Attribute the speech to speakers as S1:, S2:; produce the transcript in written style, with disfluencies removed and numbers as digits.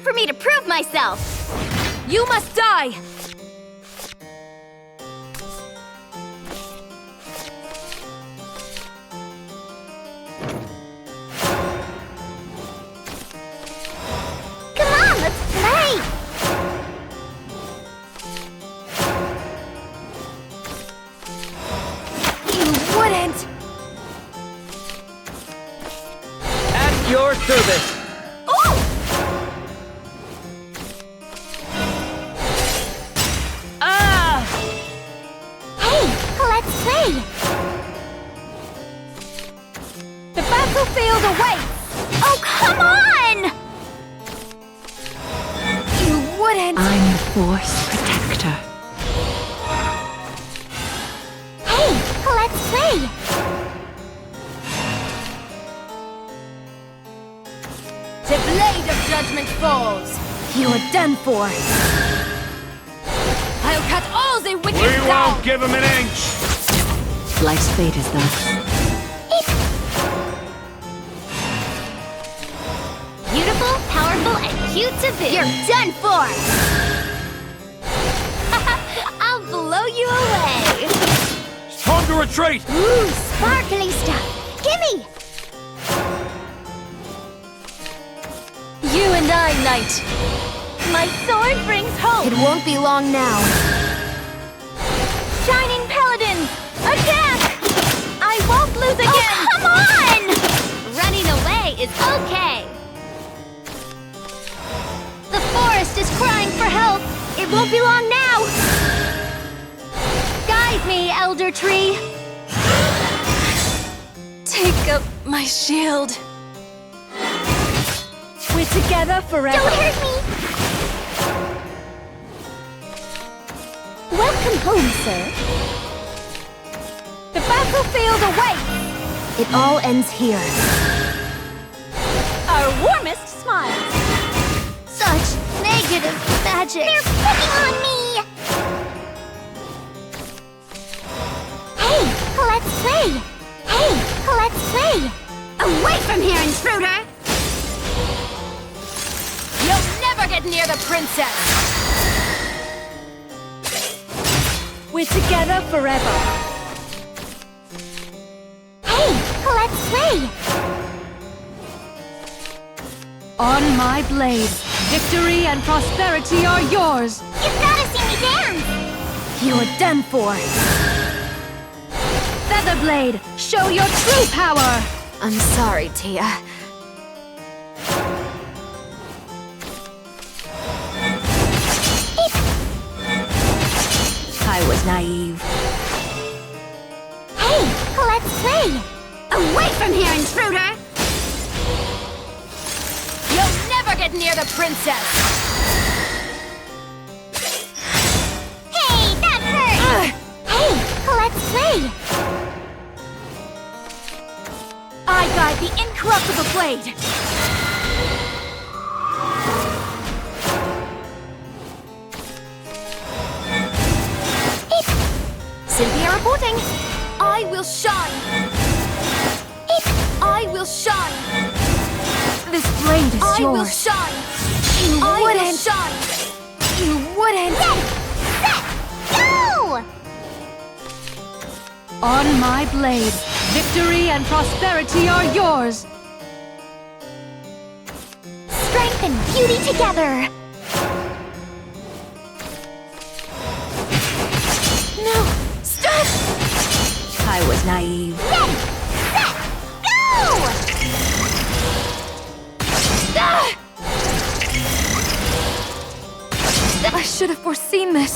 S1: for me to prove myself!
S2: You must die!
S1: Come on, let's play!
S2: You wouldn't!
S3: At your service!
S1: Oh!
S2: Ah!
S1: Hey, let's play!
S2: The battlefield awaits!
S1: Oh, come on!
S2: You wouldn't!
S4: I'm the Force Protector.
S1: Hey, let's play!
S2: The blade of judgment falls! You are done for! I'll cut all the wicked
S5: We
S2: down!
S5: won't give him an inch!
S4: Life's fate is thus.
S1: Beautiful, powerful, and cute to boot. You're done for! I'll blow you away!
S5: It's time to retreat!
S1: Ooh, sparkly stuff! Gimme!
S2: You and I, Knight!
S1: My sword brings hope!
S2: It won't be long now.
S1: Shining Paladins! Attack! I won't lose again! Oh, come on! Running away is okay! The forest is crying for help! It won't be long now! Guide me, Elder Tree!
S2: Take up my shield. We're together forever.
S1: Don't hurt me! Welcome home, sir.
S2: The battlefield awaits!
S1: It all ends here.
S2: Our warmest smiles.
S1: Such negative magic. They're picking on me! Hey, let's play! Hey, let's play! Away from here, intruder!
S2: You'll never get near the princess! We're together forever.
S1: Hey, let's play!
S2: On my blade, victory and prosperity are yours.
S1: You've gotta see me dance!
S2: You're done for. Featherblade, show your true power! I'm sorry, Tia. I was naive.
S1: Hey, let's play! Away from here, intruder!
S2: You'll never get near the princess!
S1: Hey, that hurt! Hey, let's play!
S2: I guide the Incorruptible blade! Cynthia reporting! I will shine! I will shine! This blade is yours! I will shine! You wouldn't! Shine! You wouldn't!
S1: Ready, set, go!
S2: On my blade, victory and prosperity are yours!
S1: Strength and beauty together!
S2: No! Stop! I was naive.
S1: Ready, set, go!
S2: I should have foreseen this.